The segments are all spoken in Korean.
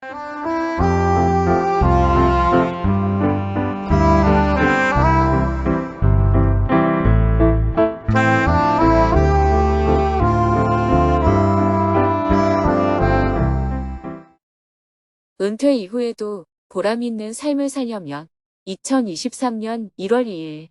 은퇴 이후에도 보람 있는 삶을 살려면 2023년 1월 2일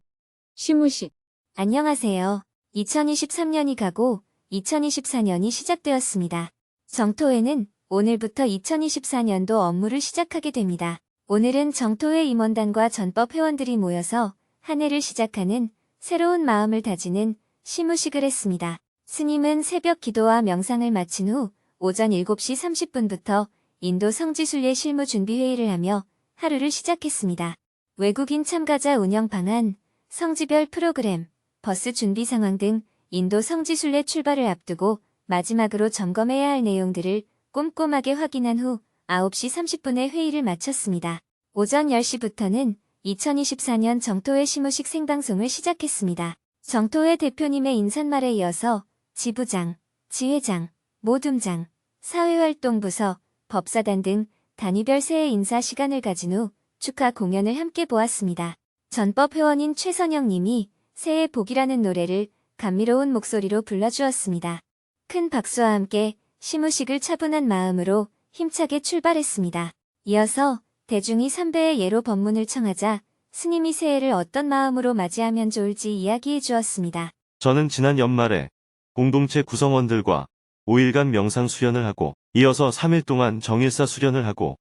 시무식. 안녕하세요. 2023년이 가고 2024년이 시작되었습니다. 정토회는 오늘부터 2024년도 업무를 시작하게 됩니다. 오늘은 정토회 임원단과 전법 회원들이 모여서 한 해를 시작하는 새로운 마음을 다지는 시무식을 했습니다. 스님은 새벽 기도와 명상을 마친 후 오전 7시 30분부터 인도 성지순례 실무 준비 회의를 하며 하루를 시작했습니다. 외국인 참가자 운영 방안, 성지별 프로그램, 버스 준비 상황 등 인도 성지순례 출발을 앞두고 마지막으로 점검해야 할 내용들을 꼼꼼하게 확인한 후 9시 30분에 회의를 마쳤습니다. 오전 10시부터는 2024년 정토회 시무식 생방송을 시작했습니다. 정토회 대표님의 인사말에 이어서 지부장, 지회장, 모둠장, 사회활동부서, 법사단 등 단위별 새해 인사 시간을 가진 후 축하 공연을 함께 보았습니다. 전법 회원인 최선영 님이 새해 복이라는 노래를 감미로운 목소리로 불러주었습니다. 큰 박수와 함께 시무식을 차분한 마음으로 힘차게 출발했습니다. 이어서 대중이 삼배의 예로 법문을 청하자 스님이 새해를 어떤 마음으로 맞이하면 좋을지 이야기해 주었습니다. 저는 지난 연말에 공동체 구성원들과 5일간 명상 수련을 하고 이어서 3일 동안 정일사 수련을 하고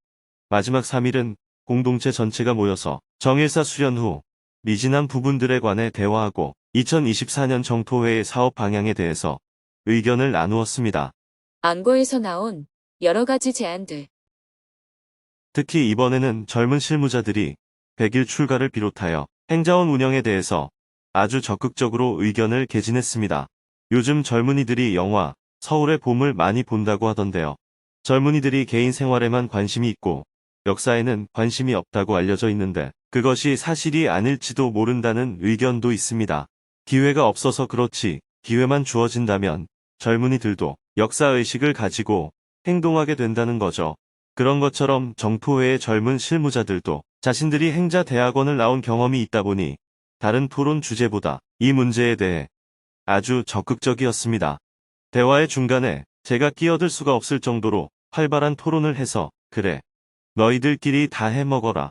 마지막 3일은 공동체 전체가 모여서 정일사 수련 후 미진한 부분들에 관해 대화하고 2024년 정토회의 사업 방향에 대해서 의견을 나누었습니다. 안고에서 나온 여러 가지 제안들. 특히 이번에는 젊은 실무자들이 100일 출가를 비롯하여 행자원 운영에 대해서 아주 적극적으로 의견을 개진했습니다. 요즘 젊은이들이 영화 서울의 봄을 많이 본다고 하던데요. 젊은이들이 개인 생활에만 관심이 있고 역사에는 관심이 없다고 알려져 있는데 그것이 사실이 아닐지도 모른다는 의견도 있습니다. 기회가 없어서 그렇지 기회만 주어진다면 젊은이들도 역사의식을 가지고 행동하게 된다는 거죠. 그런 것처럼 정토회의 젊은 실무자들도 자신들이 행자대학원을 나온 경험이 있다 보니 다른 토론 주제보다 이 문제에 대해 아주 적극적이었습니다. 대화의 중간에 제가 끼어들 수가 없을 정도로 활발한 토론을 해서 그래, 너희들끼리 다 해먹어라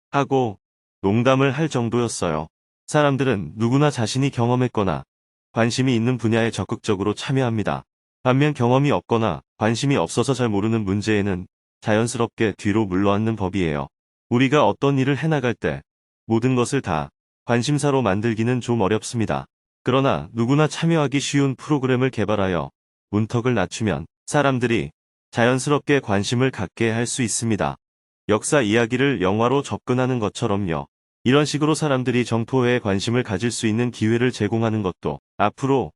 하고 농담을 할 정도였어요. 사람들은 누구나 자신이 경험했거나 관심이 있는 분야에 적극적으로 참여합니다. 반면 경험이 없거나 관심이 없어서 잘 모르는 문제에는 자연스럽게 뒤로 물러앉는 법이에요. 우리가 어떤 일을 해나갈 때 모든 것을 다 관심사로 만들기는 좀 어렵습니다. 그러나 누구나 참여하기 쉬운 프로그램을 개발하여 문턱을 낮추면 사람들이 자연스럽게 관심을 갖게 할 수 있습니다. 역사 이야기를 영화로 접근하는 것처럼요. 이런 식으로 사람들이 정토회에 관심을 가질 수 있는 기회를 제공하는 것도 앞으로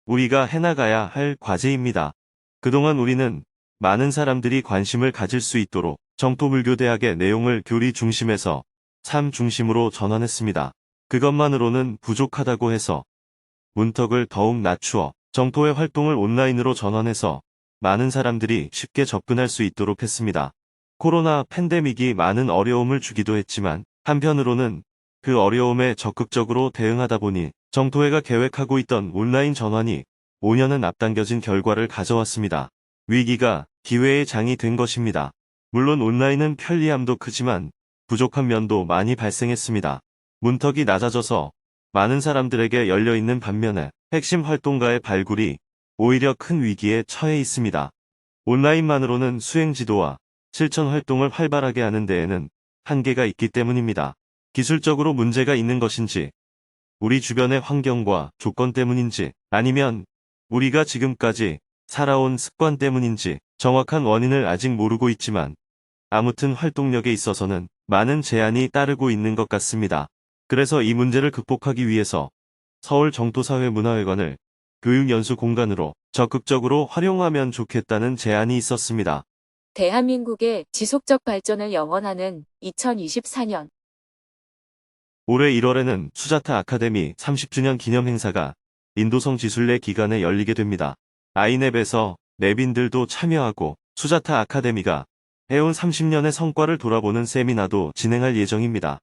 우리가 해나가야 할 과제입니다. 그동안 우리는 많은 사람들이 관심을 가질 수 있도록 정토불교대학의 내용을 교리 중심에서 삶 중심으로 전환했습니다. 그것만으로는 부족하다고 해서 문턱을 더욱 낮추어 정토회 활동을 온라인으로 전환해서 많은 사람들이 쉽게 접근할 수 있도록 했습니다. 코로나 팬데믹이 많은 어려움을 주기도 했지만 한편으로는 그 어려움에 적극적으로 대응하다 보니 정토회가 계획하고 있던 온라인 전환이 5년은 앞당겨진 결과를 가져왔습니다. 위기가 기회의 장이 된 것입니다. 물론 온라인은 편리함도 크지만 부족한 면도 많이 발생했습니다. 문턱이 낮아져서 많은 사람들에게 열려있는 반면에 핵심 활동가의 발굴이 오히려 큰 위기에 처해 있습니다. 온라인만으로는 수행 지도와 실천 활동을 활발하게 하는 데에는 한계가 있기 때문입니다. 기술적으로 문제가 있는 것인지, 우리 주변의 환경과 조건 때문인지, 아니면 우리가 지금까지 살아온 습관 때문인지 정확한 원인을 아직 모르고 있지만 아무튼 활동력에 있어서는 많은 제한이 따르고 있는 것 같습니다. 그래서 이 문제를 극복하기 위해서 서울 정토사회문화회관을 교육연수 공간으로 적극적으로 활용하면 좋겠다는 제안이 있었습니다. 대한민국의 지속적 발전을 영원하는 2024년. 올해 1월에는 수자타 아카데미 30주년 기념 행사가 인도성 지순례 기간에 열리게 됩니다. 아이랩에서 랩인들도 참여하고 수자타 아카데미가 해온 30년의 성과를 돌아보는 세미나도 진행할 예정입니다.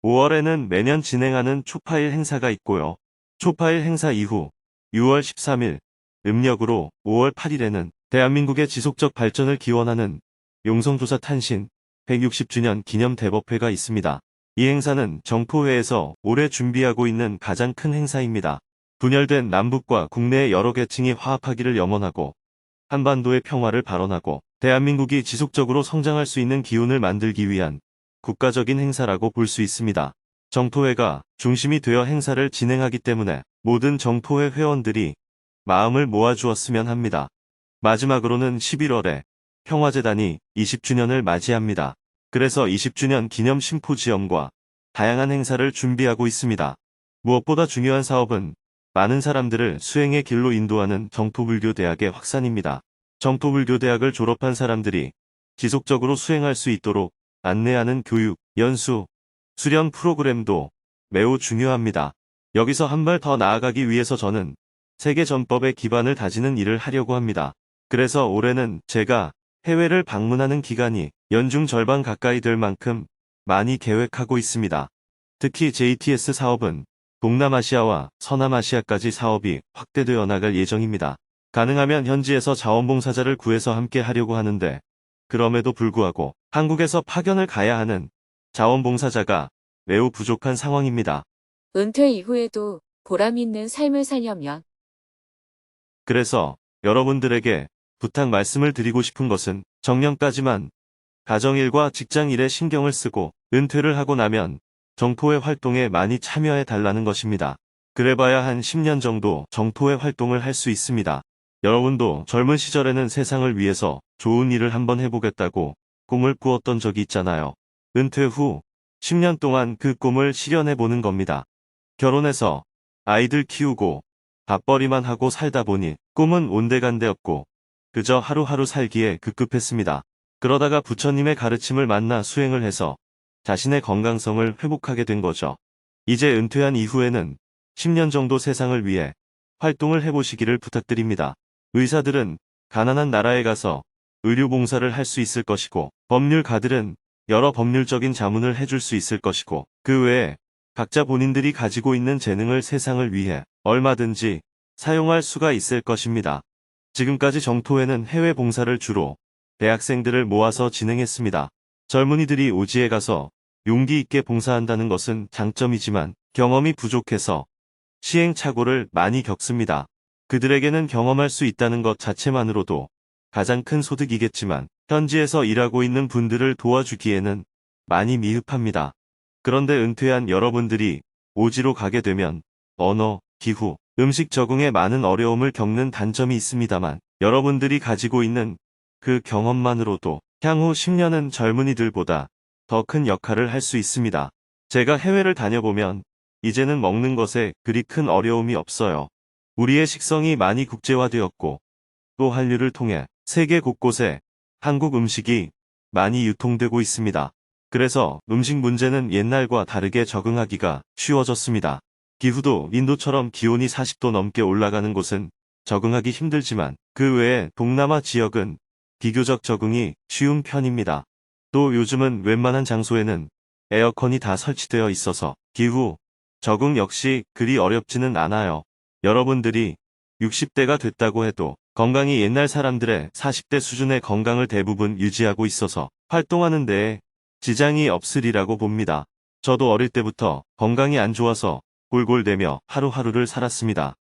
5월에는 매년 진행하는 초파일 행사가 있고요. 초파일 행사 이후 6월 13일 음력으로 5월 8일에는 대한민국의 지속적 발전을 기원하는 용성조사 탄신 160주년 기념 대법회가 있습니다. 이 행사는 정토회에서 올해 준비하고 있는 가장 큰 행사입니다. 분열된 남북과 국내의 여러 계층이 화합하기를 염원하고 한반도의 평화를 발언하고 대한민국이 지속적으로 성장할 수 있는 기운을 만들기 위한 국가적인 행사라고 볼 수 있습니다. 정토회가 중심이 되어 행사를 진행하기 때문에 모든 정토회 회원들이 마음을 모아주었으면 합니다. 마지막으로는 11월에 평화재단이 20주년을 맞이합니다. 그래서 20주년 기념 심포지엄과 다양한 행사를 준비하고 있습니다. 무엇보다 중요한 사업은 많은 사람들을 수행의 길로 인도하는 정토불교대학의 확산입니다. 정토불교대학을 졸업한 사람들이 지속적으로 수행할 수 있도록 안내하는 교육, 연수, 수련 프로그램도 매우 중요합니다. 여기서 한 발 더 나아가기 위해서 저는 세계 전법의 기반을 다지는 일을 하려고 합니다. 그래서 올해는 제가 해외를 방문하는 기간이 연중 절반 가까이 될 만큼 많이 계획하고 있습니다. 특히 JTS 사업은 동남아시아와 서남아시아까지 사업이 확대되어 나갈 예정입니다. 가능하면 현지에서 자원봉사자를 구해서 함께 하려고 하는데 그럼에도 불구하고 한국에서 파견을 가야 하는 자원봉사자가 매우 부족한 상황입니다. 은퇴 이후에도 보람 있는 삶을 살려면 그래서 여러분들에게 부탁 말씀을 드리고 싶은 것은 정년까지만 가정일과 직장일에 신경을 쓰고 은퇴를 하고 나면 정토회 활동에 많이 참여해 달라는 것입니다. 그래봐야 한 10년 정도 정토회 활동을 할 수 있습니다. 여러분도 젊은 시절에는 세상을 위해서 좋은 일을 한번 해보겠다고 꿈을 꾸었던 적이 있잖아요. 은퇴 후 10년 동안 그 꿈을 실현해보는 겁니다. 결혼해서 아이들 키우고 밥벌이만 하고 살다 보니 꿈은 온데간데없고 그저 하루하루 살기에 급급했습니다. 그러다가 부처님의 가르침을 만나 수행을 해서 자신의 건강성을 회복하게 된 거죠. 이제 은퇴한 이후에는 10년 정도 세상을 위해 활동을 해보시기를 부탁드립니다. 의사들은 가난한 나라에 가서 의료봉사를 할 수 있을 것이고 법률가들은 여러 법률적인 자문을 해줄 수 있을 것이고 그 외에 각자 본인들이 가지고 있는 재능을 세상을 위해 얼마든지 사용할 수가 있을 것입니다. 지금까지 정토회는 해외 봉사를 주로 대학생들을 모아서 진행했습니다. 젊은이들이 오지에 가서 용기 있게 봉사한다는 것은 장점이지만 경험이 부족해서 시행착오를 많이 겪습니다. 그들에게는 경험할 수 있다는 것 자체만으로도 가장 큰 소득이겠지만 현지에서 일하고 있는 분들을 도와주기에는 많이 미흡합니다. 그런데 은퇴한 여러분들이 오지로 가게 되면 언어, 기후, 음식 적응에 많은 어려움을 겪는 단점이 있습니다만 여러분들이 가지고 있는 그 경험만으로도 향후 10년은 젊은이들보다 더 큰 역할을 할 수 있습니다. 제가 해외를 다녀보면 이제는 먹는 것에 그리 큰 어려움이 없어요. 우리의 식성이 많이 국제화되었고 또 한류를 통해 세계 곳곳에 한국 음식이 많이 유통되고 있습니다. 그래서 음식 문제는 옛날과 다르게 적응하기가 쉬워졌습니다. 기후도 인도처럼 기온이 40도 넘게 올라가는 곳은 적응하기 힘들지만 그 외에 동남아 지역은 비교적 적응이 쉬운 편입니다. 또 요즘은 웬만한 장소에는 에어컨이 다 설치되어 있어서 기후 적응 역시 그리 어렵지는 않아요. 여러분들이 60대가 됐다고 해도 건강이 옛날 사람들의 40대 수준의 건강을 대부분 유지하고 있어서 활동하는 데에 지장이 없으리라고 봅니다. 저도 어릴 때부터 건강이 안 좋아서 골골대며 하루하루를 살았습니다.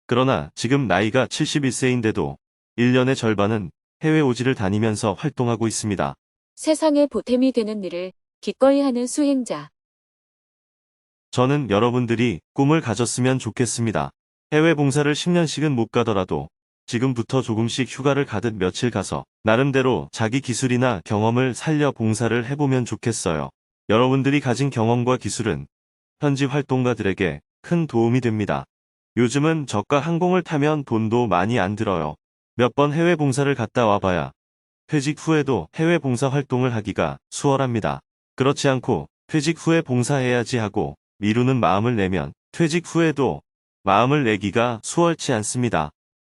그러나 지금 나이가 71세인데도 1년의 절반은 해외 오지를 다니면서 활동하고 있습니다. 세상에 보탬이 되는 일을 기꺼이 하는 수행자. 저는 여러분들이 꿈을 가졌으면 좋겠습니다. 해외 봉사를 10년씩은 못 가더라도 지금부터 조금씩 휴가를 가듯 며칠 가서 나름대로 자기 기술이나 경험을 살려 봉사를 해보면 좋겠어요. 여러분들이 가진 경험과 기술은 현지 활동가들에게 큰 도움이 됩니다. 요즘은 저가 항공을 타면 돈도 많이 안 들어요. 몇 번 해외 봉사를 갔다 와봐야 퇴직 후에도 해외 봉사 활동을 하기가 수월합니다. 그렇지 않고 퇴직 후에 봉사해야지 하고 미루는 마음을 내면 퇴직 후에도 마음을 내기가 수월치 않습니다.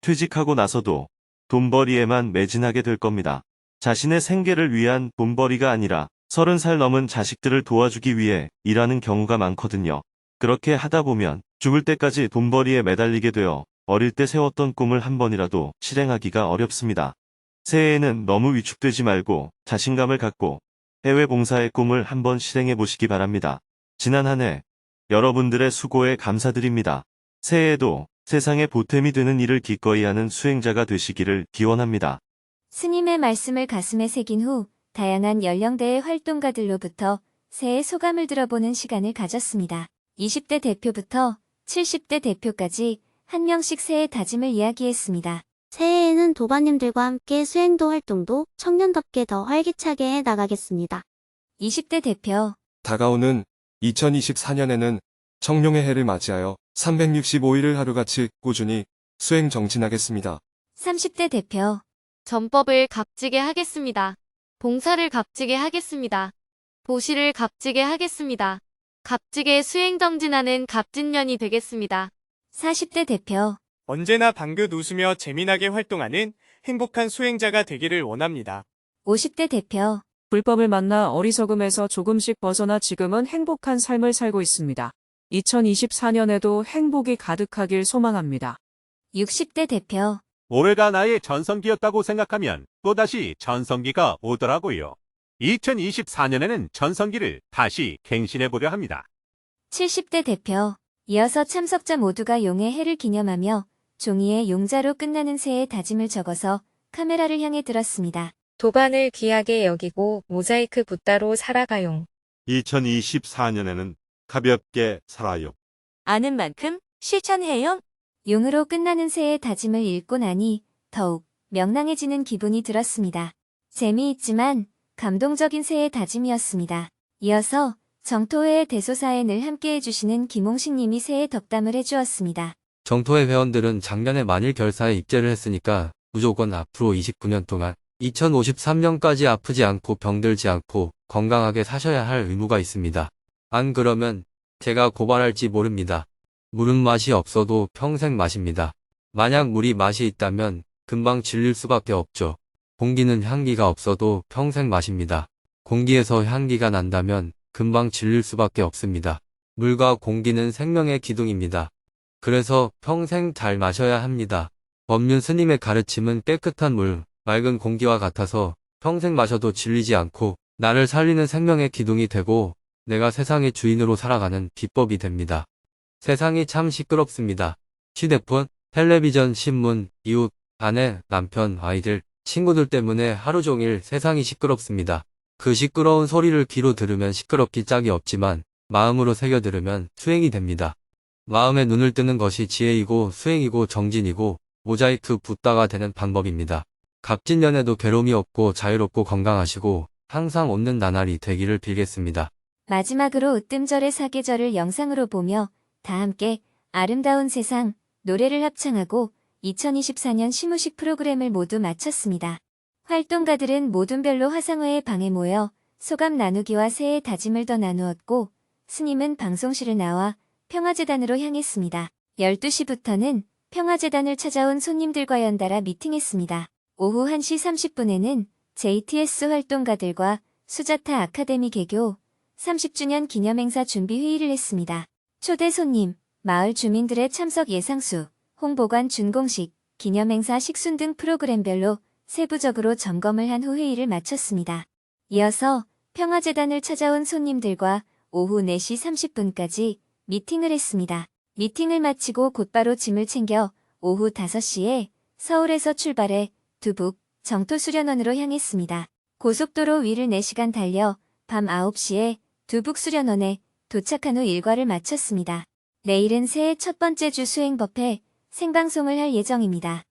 퇴직하고 나서도 돈벌이에만 매진하게 될 겁니다. 자신의 생계를 위한 돈벌이가 아니라 30살 넘은 자식들을 도와주기 위해 일하는 경우가 많거든요. 그렇게 하다 보면 죽을 때까지 돈벌이에 매달리게 되어 어릴 때 세웠던 꿈을 한 번이라도 실행하기가 어렵습니다. 새해에는 너무 위축되지 말고 자신감을 갖고 해외 봉사의 꿈을 한번 실행해 보시기 바랍니다. 지난 한 해 여러분들의 수고에 감사드립니다. 새해에도 세상에 보탬이 되는 일을 기꺼이 하는 수행자가 되시기를 기원합니다. 스님의 말씀을 가슴에 새긴 후 다양한 연령대의 활동가들로부터 새해 소감을 들어보는 시간을 가졌습니다. 20대 대표부터 70대 대표까지 한 명씩 새해 다짐을 이야기했습니다. 새해에는 도반님들과 함께 수행도 활동도 청년답게 더 활기차게 해 나가겠습니다. 20대 대표, 다가오는 2024년에는 청룡의 해를 맞이하여 365일을 하루같이 꾸준히 수행 정진하겠습니다. 30대 대표, 전법을 값지게 하겠습니다. 봉사를 값지게 하겠습니다. 도시를 값지게 하겠습니다. 값지게 수행정진하는 값진년이 되겠습니다. 40대 대표, 언제나 방긋 웃으며 재미나게 활동하는 행복한 수행자가 되기를 원합니다. 50대 대표, 불법을 만나 어리석음에서 조금씩 벗어나 지금은 행복한 삶을 살고 있습니다. 2024년에도 행복이 가득하길 소망합니다. 60대 대표, 올해가 나의 전성기였다고 생각하면 또다시 전성기가 오더라고요. 2024년에는 전성기를 다시 갱신해보려 합니다. 70대 대표, 이어서 참석자 모두가 용의 해를 기념하며 종이에 용자로 끝나는 새해 다짐을 적어서 카메라를 향해 들었습니다. 도반을 귀하게 여기고 모자이크 붓다로 살아가용. 2024년에는 가볍게 살아요. 아는 만큼 실천해요. 용으로 끝나는 새해 다짐을 읽고 나니 더욱 명랑해지는 기분이 들었습니다. 재미있지만 감동적인 새해 다짐이었습니다. 이어서 정토회의 대소사에 늘 함께해 주시는 김홍식 님이 새해 덕담을 해주었습니다. 정토회 회원들은 작년에 만일 결사에 입재를 했으니까 무조건 앞으로 29년 동안 2053년까지 아프지 않고 병들지 않고 건강하게 사셔야 할 의무가 있습니다. 안 그러면 제가 고발할지 모릅니다. 물은 맛이 없어도 평생 마십니다. 만약 물이 맛이 있다면 금방 질릴 수밖에 없죠. 공기는 향기가 없어도 평생 마십니다. 공기에서 향기가 난다면 금방 질릴 수밖에 없습니다. 물과 공기는 생명의 기둥입니다. 그래서 평생 잘 마셔야 합니다. 법륜 스님의 가르침은 깨끗한 물, 맑은 공기와 같아서 평생 마셔도 질리지 않고 나를 살리는 생명의 기둥이 되고 내가 세상의 주인으로 살아가는 비법이 됩니다. 세상이 참 시끄럽습니다. 휴대폰, 텔레비전, 신문, 이웃, 아내, 남편, 아이들, 친구들 때문에 하루 종일 세상이 시끄럽습니다. 그 시끄러운 소리를 귀로 들으면 시끄럽기 짝이 없지만 마음으로 새겨 들으면 수행이 됩니다. 마음에 눈을 뜨는 것이 지혜이고 수행이고 정진이고 모자이크 붓다가 되는 방법입니다. 갑진년에도 괴로움이 없고 자유롭고 건강하시고 항상 웃는 나날이 되기를 빌겠습니다. 마지막으로 으뜸절의 사계절을 영상으로 보며 다 함께 아름다운 세상 노래를 합창하고 2024년 시무식 프로그램을 모두 마쳤습니다. 활동가들은 모둠별로 화상회의 방에 모여 소감 나누기와 새해 다짐을 더 나누었고 스님은 방송실을 나와 평화재단으로 향했습니다. 12시부터는 평화재단을 찾아온 손님들과 연달아 미팅했습니다. 오후 1시 30분에는 JTS 활동가들과 수자타 아카데미 개교 30주년 기념행사 준비 회의를 했습니다. 초대 손님, 마을 주민들의 참석 예상수, 홍보관 준공식, 기념행사 식순 등 프로그램별로 세부적으로 점검을 한 후 회의를 마쳤습니다. 이어서 평화재단을 찾아온 손님들과 오후 4시 30분까지 미팅을 했습니다. 미팅을 마치고 곧바로 짐을 챙겨 오후 5시에 서울에서 출발해 두북 정토수련원으로 향했습니다. 고속도로 위를 4시간 달려 밤 9시에 두북 수련원에 도착한 후 일과를 마쳤습니다. 내일은 새해 첫 번째 주 수행법회 생방송을 할 예정입니다.